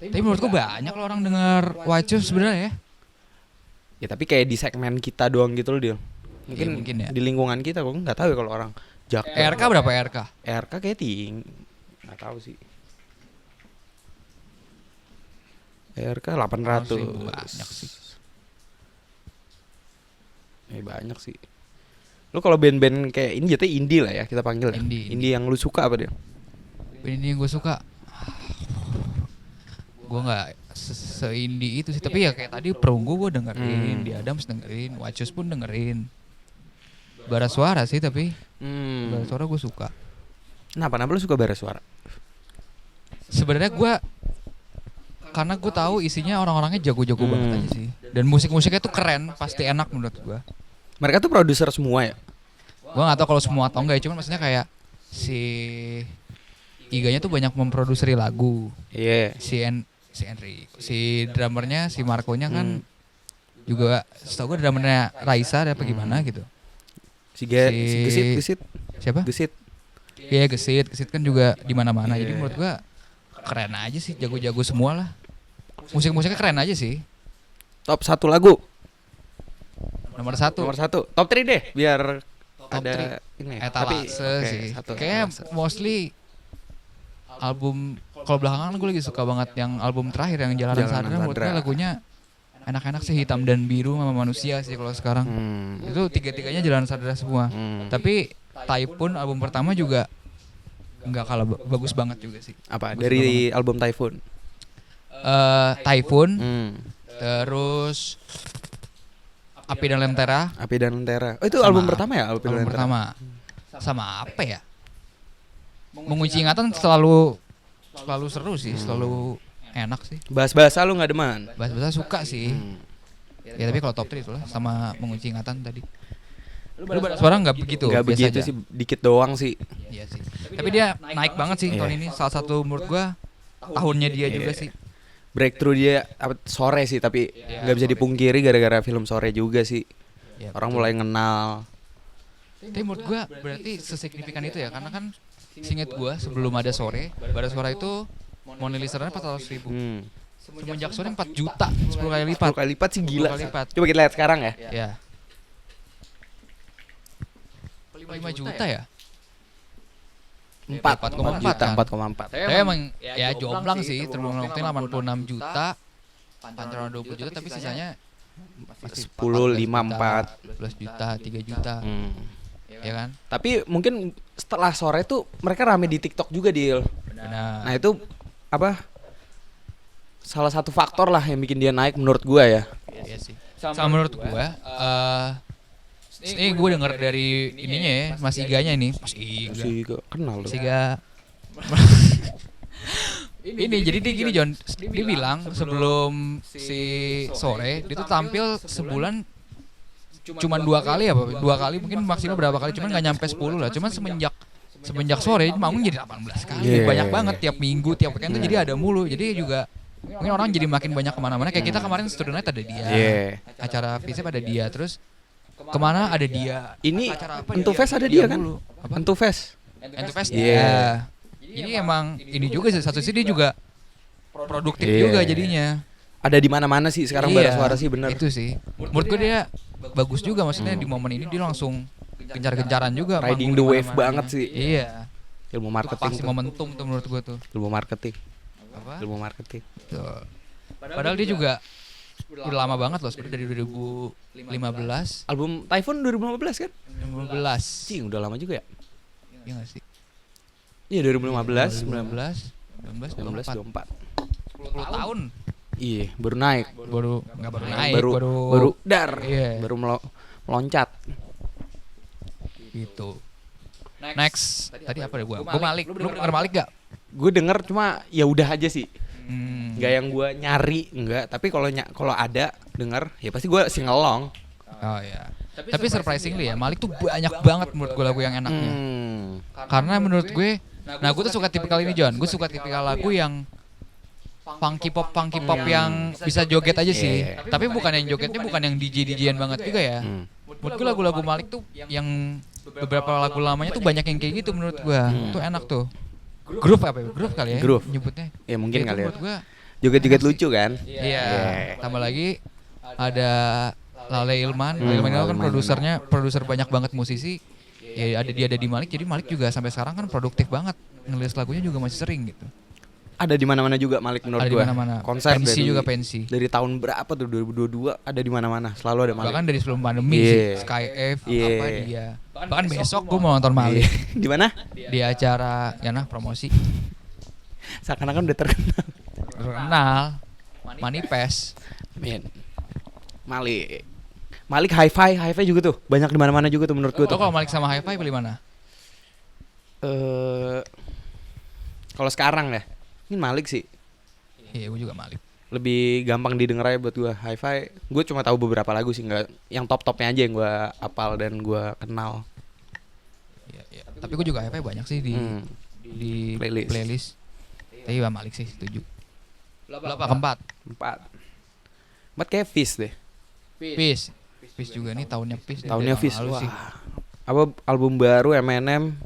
Tapi menurutku banyak loh orang denger Watches sebenarnya ya. Ya tapi kayak di segmen kita doang gitu loh dia. Mungkin ya. Di lingkungan kita, gue nggak tahu ya kalau orang Jakbar. RK berapa RK? RK kayak nggak tahu sih. RK 800. Banyak sih. Banyak sih. Lu kalau band-band kayak ini jatuhnya indie lah ya kita panggil ya. Indie yang lu suka apa dia? Ini yang gue suka. Gue nggak se-indie itu sih, tapi ya kayak tadi Perunggu gue dengerin, di Adams dengerin, Watches pun dengerin. Bara Suara sih tapi Bara Suara gue suka. Kenapa lu suka Bara Suara? Sebenarnya gue karena gue tahu isinya orang-orangnya jago-jago banget aja sih. Dan musik-musiknya tuh keren, pasti enak menurut gue. Mereka tuh produser semua ya? Gue nggak tahu kalau semua atau enggak, cuman maksudnya kayak si Iganya tuh banyak memproduksi lagu. Iya. Si Enrico, si drummernya, si Marco-nya kan juga setahu gue drummernya Raisa apa gimana gitu. Si Gesit. Siapa? Gesit. Iya, Gesit kan juga di mana-mana. Jadi menurut gue keren aja sih, jago-jago semua lah. Musik-musiknya keren aja sih. Top 1 lagu. Nomor 1. Top 3 deh biar Top ada 3. ini. Etalase sih. Kayaknya mostly album kalau belakangan gue lagi suka banget yang album terakhir yang Jalanan Sadar. Menurut gue lagunya enak-enak sih, Hitam dan Biru sama Manusia sih kalau sekarang. Itu tiga-tiganya Jalanan Sadar semua. Tapi Typhoon album pertama juga nggak kalah bagus banget juga sih. Apa? Dari album Typhoon. Typhoon. Terus Api dan Lentera. Oh itu album pertama ya? Album pertama. Sama apa ya? Mengunci Ingatan selalu seru sih, selalu enak sih. Bahas-bahasa lu nggak demen? Bahas-bahasa suka sih. Ya tapi kalau top 3 itulah sama Mengunci Ingatan tadi. Lu Bara Suara nggak begitu? Nggak begitu aja sih, dikit doang sih. Iya sih. Tapi dia naik banget sih tahun ini. Salah satu menurut gua tahunnya dia juga sih. Breakthrough dia Sore sih, tapi nggak bisa dipungkiri gara-gara film Sore juga sih. Orang mulai kenal. Tapi menurut gua berarti sesignifikan itu ya, karena kan seinget gua sebelum ada Sore, Bara Suara itu monthly listener 400.000. Semenjak Sore 4 juta, 10 kali lipat. 10 kali lipat sih gila. 10 kali lipat. Coba kita lihat sekarang ya. Ya. 5 juta ya? 4,4 kan? Tapi emang ya jomplang sih, terbilang 86 juta, Pancoran 20 juta, tapi sisanya 10, 5, 4 12 juta, 3 juta. Ya kan? Tapi mungkin setelah Sore tuh mereka rame di TikTok juga, Dil. Benar. Nah itu apa? salah satu faktor lah yang bikin dia naik menurut gua ya. Iya sih. Sama menurut gua ini gue denger dari ininya ya, Mas Iganya ini. Mas Iga. Kenal lu. Mas Iga. Ini jadi dia gini John, dia bilang sebelum si sore dia tuh tampil sebulan cuman 2 kali apa? 2 kali mungkin maksimal berapa kali, cuman nggak nyampe 10 lah. Cuman semenjak sore manggung jadi 18 kali. Banyak banget tiap minggu, tiap weekend tuh jadi ada mulu. Jadi juga mungkin orang jadi makin banyak kemana-mana. Kayak kita kemarin Student Night ada dia, acara FISIP ada dia, terus kemana ada dia. Ini acara apa Entufest ada dia kan? Entufest dia. Jadi emang ini juga sih, satu sisi dia juga produktif juga jadinya. Ada di mana-mana sih sekarang Bara Suara sih, bener. Itu sih. Menurut gue dia bagus juga, maksudnya di momen ini dia langsung gencar-gencaran juga. Riding the wave banget sih. Iya. Ilmu marketing tuh. Momentum tuh menurut gue tuh. Ilmu marketing. Apa? Ilmu marketing. Tuh. Padahal dia juga udah lama banget loh, sebenarnya dari 2015. Album Typhoon 2015 kan? 2015. Cing, udah lama juga ya? Iya gak sih? Iya 2015, 19, 24. 10 tahun. Iya, baru naik. Baru naik, baru dar. Iya. Baru meloncat. Gitu. Next. Tadi apa deh gua? Gua Malik. Lu denger Malik gak? Gue denger cuma ya udah aja sih. Nggak yang gue nyari, enggak. Tapi kalau ada denger, ya pasti gue singelong. Oh iya. Tapi surprisingly ya, Malik tuh banyak banget menurut gue lagu yang enaknya. Karena menurut gue, gue tuh suka tipikal ini John. Gue suka tipikal lagu yang funky pop yang bisa joget aja sih. Tapi bukan yang jogetnya bukan yang DJ-DJan banget juga ya. Menurut gue lagu-lagu Malik tuh yang beberapa lagu lamanya tuh banyak yang kayak gitu menurut gue. Tuh enak tuh. Groove apa ya? Groove kali ya nyebutnya. Ya mungkin kali ya. Menurut gue joget-joget lucu kan? Iya. Tambah lagi ada Lale Ilman. Lale Ilman itu kan produser banyak banget musisi. Ya ada di Malik. Jadi Malik juga sampai sekarang kan produktif banget. Nulis lagunya juga masih sering gitu. Ada di mana-mana juga Malik menurut gue. Ada di mana-mana. Konser pensi juga pensi. Dari tahun berapa tuh 2022 ada di mana-mana. Selalu ada Malik. Bahkan dari sebelum pandemi sih. Sky F apa dia. Bahkan besok gue mau nonton Malik. Di mana? Di acara promosi. Seakan-akan udah terkenal. Manifest. Malik Hi-Fi juga tuh banyak di mana-mana juga tuh menurut gue tuh. Kalau Malik sama Hi-Fi pilih mana? Kalau sekarang ya, ini Malik sih. Iya, gue juga Malik. Lebih gampang didengar aja buat gue. Hi-Fi, gue cuma tahu beberapa lagu sih, nggak yang top-topnya aja yang gue apal dan gue kenal. Iya. Tapi gue juga Hi-Fi banyak sih di playlist. Tapi Malik sih setuju. Keempat kayak Fish deh. Fish juga nih tahunnya Fish. Tahunnya Fish. Wah. Apa album baru Eminem?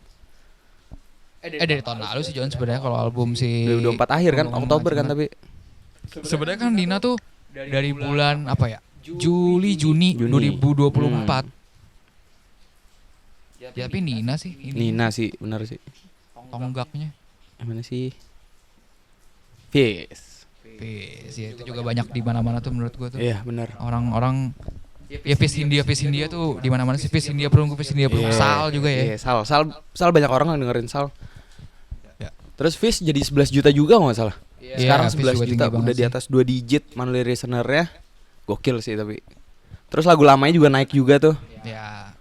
Dari tahun lalu sih John sebenarnya kalau album si 2024 akhir kan, Oktober kan tapi. Sebenarnya kan Nina tuh dari bulan apa ya? Juni 2024. Ya, tapi Nina sih. Nina sih, benar sih. Tonggaknya. Mana sih? Fish. Ya itu juga banyak di mana-mana tuh menurut gua tuh. Iya, benar. Orang-orang ya Fish India tuh di mana-mana sih. Fish India perunggu. Sal juga ya. Iya, Sal banyak orang yang dengerin Sal. Ya. Terus Fish jadi 11 juta juga enggak salah. Sekarang 11 juta udah di atas 2 digit monthly listener-nya. Gokil sih tapi. Terus lagu lamanya juga naik juga tuh. Ya.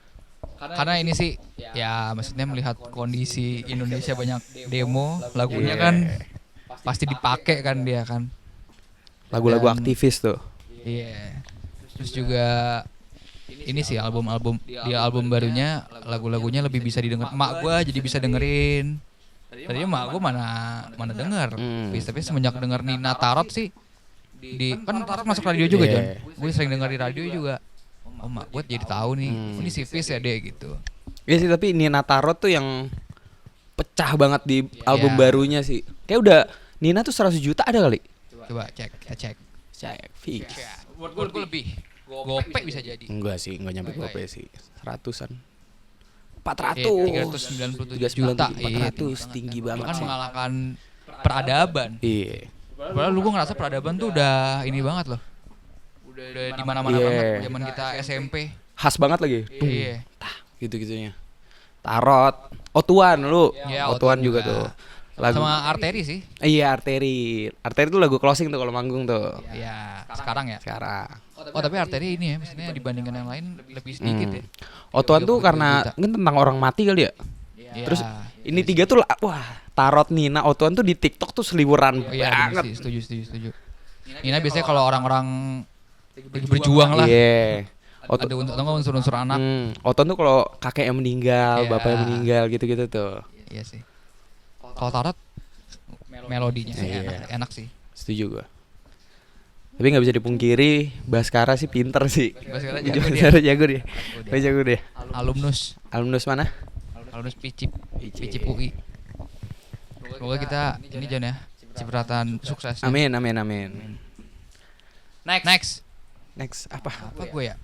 Karena ini sih ya maksudnya melihat kondisi Indonesia banyak demo, lagunya kan pasti dipakai kan dia kan. Lagu-lagu aktivis tuh. Iya. Terus juga ini sih album barunya lagu-lagunya lebih bisa didengar. Emak gua jadi bisa dengerin. Tadinya emak gua mana denger. Tapi semenjak denger Nina Tarot sih kan Tarot masuk radio juga John. Gue sering denger di radio juga. Emak gua jadi tahu nih. Ini si Fish ya deh gitu. Iya sih tapi Nina Tarot tuh yang pecah banget di album barunya sih. Kayak udah Nina tuh 100 juta ada kali. Coba cek Fish. Gue lebih gope bisa jadi. Enggak sih, enggak nyampe gope sih. 100-an. 397 juta. 400 tinggi banget kan sih. mengalahkan Peradaban. Iya. Padahal lu gue ngerasa Peradaban tuh udah ini banget loh. Udah di mana-mana banget zaman kita SMP. Khas banget lagi. Iya. Gitu-gitunya. Tarot, Otuan lu. Ya, Otuan juga tuh. Lagu Sama Arteri sih. Iya, Arteri. Arteri tuh lagu closing tuh kalau manggung tuh. Ya, sekarang ya. Sekarang. Oh, tapi Arteri ini ya, maksudnya dibandingkan yang lain lebih sedikit ya. Otuan tuh 30 karena juta. mungkin tentang orang mati kali ya. Ya, Terus ini tiga tuh wah, Tarot, Nina, Otuan tuh di TikTok tuh seliweran oh, iya, banget. setuju. Nina biasanya kalau orang-orang lagi berjuang lah. Iya. Ada unsur-unsur anak. Otuan tuh kalau kakek yang meninggal, Iya. bapak yang meninggal gitu-gitu tuh. Iya sih. Kalau Tarot melodinya sih Iya. enak sih. Setuju gua. Tapi nggak bisa dipungkiri, Baskara sih pinter sih. Baskara jago dia. Baskara jago dia. Jago Dia jago dia. Alumnus Mana? Picip UI. Semoga kita ini Jon ya, cipratan sukses. Amin. Next. Next apa? Apa gue ya?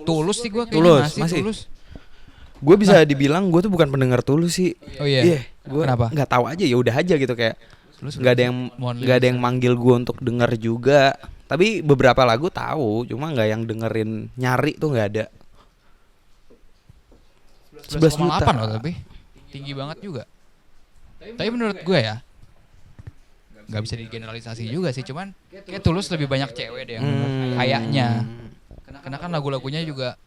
Tulus sih gue Tulus, kayaknya masih. Tulus. Gue bisa dibilang gue tuh bukan pendengar Tulus sih. Oh iya. Gue Kenapa? nggak tahu aja, ya udah aja gitu kayak Tulus nggak ada yang manggil gue untuk denger juga. Tapi beberapa lagu tahu, cuma nggak yang dengerin nyari tuh nggak ada. 11 juta. 11,8 loh tapi tinggi banget juga. Tapi menurut gue ya, nggak bisa digeneralisasi juga sih, cuman kayak Tulus lebih banyak cewek deh yang kayaknya. Karena kan lagu-lagunya juga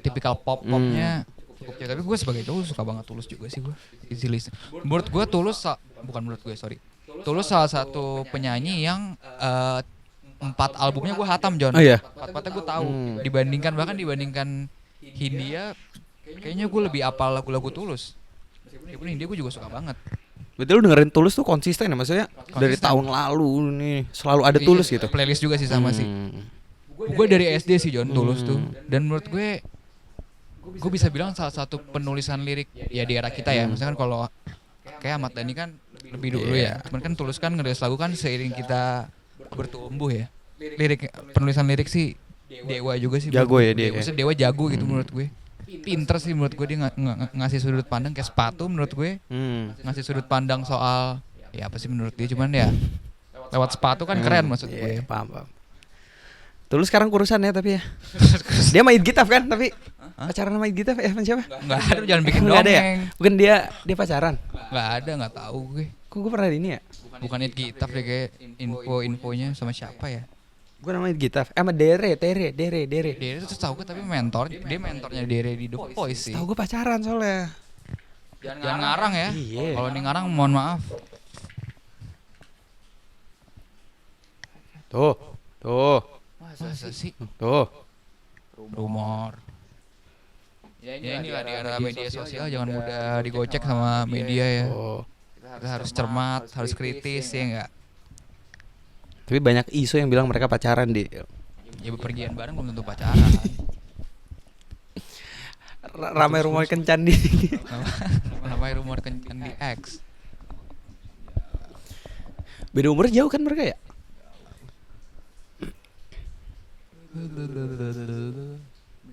tipikal pop-popnya cukup cewek. Tapi gue sebagai cowok suka banget Tulus juga sih gue. Easy listen. Menurut gue Tulus salah satu penyanyi yang 4 albumnya gue hatam, Jon. Oh iya. 4-4-nya gue tahu. Dibandingkan Hindia, kayaknya gue lebih apal lagu-lagu Tulus. Meskipun Hindia gue juga suka banget. Berarti lu dengerin Tulus tuh konsisten ya, maksudnya dari tahun lalu nih selalu ada Tulus gitu. Playlist juga sih sama sih. Gue dari SD sih Jon Tulus tuh. Dan menurut gue bisa bilang salah satu penulisan lirik ya di era kita ya. Misalkan kalau kayak Ahmad Dhani kan lebih dulu ya. Cuman kan Tulus kan ngerilis lagu kan seiring kita bertumbuh ya. Penulisan lirik sih Dewa juga sih. Jago ya dia. Maksudnya Dewa jago gitu menurut gue. Pinter sih menurut gue, dia ngasih sudut pandang kayak Sepatu menurut gue. Ngasih sudut pandang soal ya apa sih menurut dia, cuman ya lewat Sepatu kan keren maksud gue. Paham. Tulus sekarang kurusan ya tapi ya. Dia main gitar kan tapi pacaran sama gitar ya siapa? Enggak ada, jangan bikin Nggak ada ya? dongeng. Bukan dia pacaran. Enggak ada, enggak tahu gue. Kok gue pernah ini ya? Bukan It Gitaf deh kayak infonya sama siapa ya? Gue namanya gitar. Sama Dere. Dere tuh tahu gue, tapi dia mentornya Dere di The Voice sih. Tahu gue pacaran soalnya. Jangan ngarang ya. Iya. Kalau ini ngarang mohon maaf. Tuh. Masa sih? Tuh. Rumor. Ya inilah di era media sosial, jangan mudah digocek sama media ya. Kita harus cermat, harus kritis ya enggak? Tapi banyak isu yang bilang mereka pacaran di. Ya bepergian bareng belum tentu pacaran. Ramai rumor kencan di. Ramai rumor kencan di X. Beda umur jauh kan mereka ya?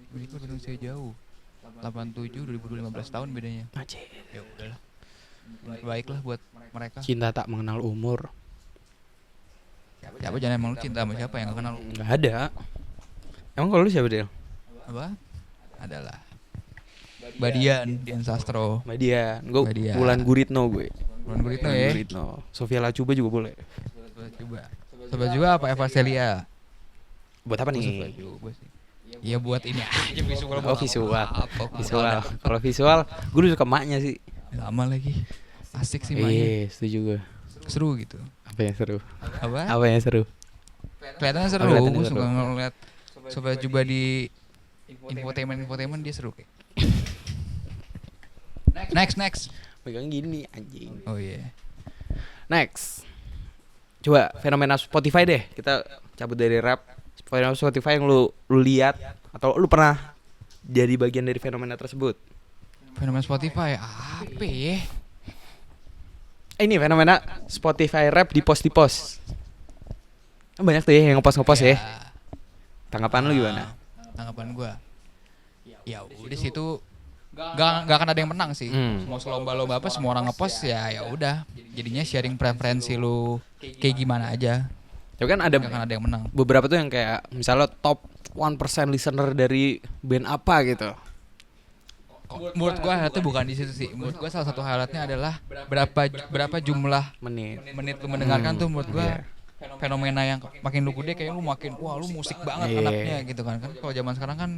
Mereka beda usia jauh. 87 2015 tahun bedanya. Anjir. Ya udahlah. Baiklah buat mereka. Cinta tak mengenal umur. Siapa jangan emang lu cinta sama siapa yang gak kenal lu? Gak ada. Emang kalau lu siapa Del? Apa? Adalah Dian Sastro. Median. Gue Median. Wulan Guritno gue. Bulan Guritno ya. Guritno. Sofia Lacuba juga boleh. Coba juga apa Eva Celia? Buat apa nih? Coba sih. Iya buat ini aja visual. Oh visual. Visual. Kalau visual, gue lebih suka maknya sih. Lama lagi. Asik sih maknya. Iya, setuju gue. Seru gitu. Apa yang seru? Apa yang seru? Kelihatannya seru. Kelihatannya Gue seru. suka ngeliat Sobat Juba di infotainment dia seru kayak. Next. Pegang gini anjing. Oh iya. Next. Coba fenomena Spotify deh. Kita cabut dari rap. Fenomena Spotify yang lu lihat atau lu pernah jadi bagian dari fenomena tersebut. Fenomena Spotify apa ya? Ini fenomena Spotify rap di post. Banyak tuh ya yang ngepost ya. Tanggapan lu gimana? Tanggapan gua, ya udah sih itu gak akan ada yang menang sih. Mau selomba-lomba apa semua orang ngepost ya udah. Jadinya sharing preferensi lu kayak gimana aja. Tapi kan ada Gak akan ada yang menang. beberapa tuh yang kayak misalnya top 1% listener dari band apa gitu. Menurut gua highlightnya bukan di situ sih. Menurut gua salah satu highlightnya adalah berapa jumlah menit lu mendengarkan tuh menurut gua fenomena yang makin lu gede kayak lu makin wah lu musik banget anaknya gitu kan. Kan kalau zaman sekarang kan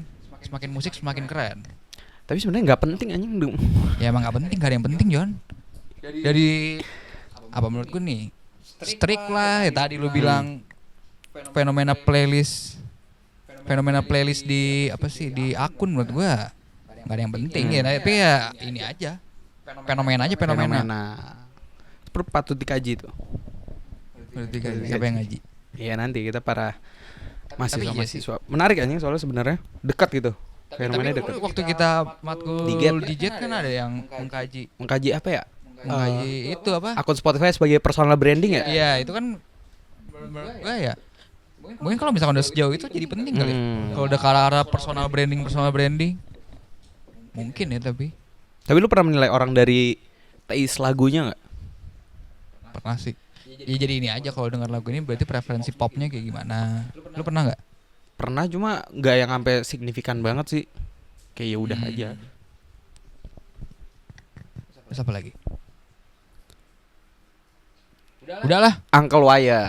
semakin musik semakin keren. Tapi sebenarnya nggak penting anjing dong. Ya emang nggak penting, gak ada yang penting Jon. Dari apa menurut gua nih? Strik lah ya tadi lu bilang fenomena playlist di apa sih di akun menurut gua nggak ada yang penting ya, tapi ya ini aja fenomena. Patut dikaji tuh. Siapa yang ngaji? Iya nanti kita para mahasiswa. Iya Menarik anjing soalnya sebenarnya dekat gitu. Fenomenanya dekat. Waktu kita matkul di Jet kan ada yang Mengkaji apa ya? mengkaji itu apa? Akun Spotify sebagai personal branding ya? Iya itu kan menurut gua ya. Mungkin kalau misalkan udah sejauh itu jadi penting kali. Kalau udah ke arah personal branding mungkin ya tapi lu pernah menilai orang dari taste lagunya nggak? pernah sih. Ya jadi ini aja kalau dengar lagu ini berarti preferensi popnya kayak gimana? Lu pernah nggak? Pernah cuma nggak yang sampai signifikan banget sih. Kayak ya udah aja. Terus apa lagi? Udahlah. Uncle Wire.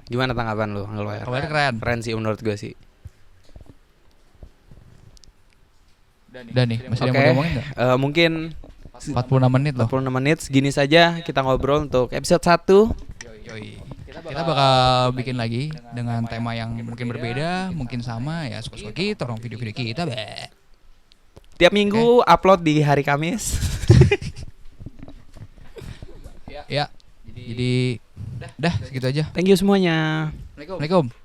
Gimana tanggapan lu Uncle Wire? Uncle Wire keren. Keren sih menurut gue sih. Udah nih, masih ada yang mau ngomongin nggak? Mungkin 46 menit loh. 46 menit segini saja kita ngobrol untuk episode 1. Yoi. Kita bakal bikin lagi dengan tema yang mungkin berbeda, mungkin sama ya suka-suka kita, orang video-video kita, be. Tiap minggu upload di hari Kamis. Ya. Jadi dah segitu aja. Thank you semuanya. Assalamualaikum.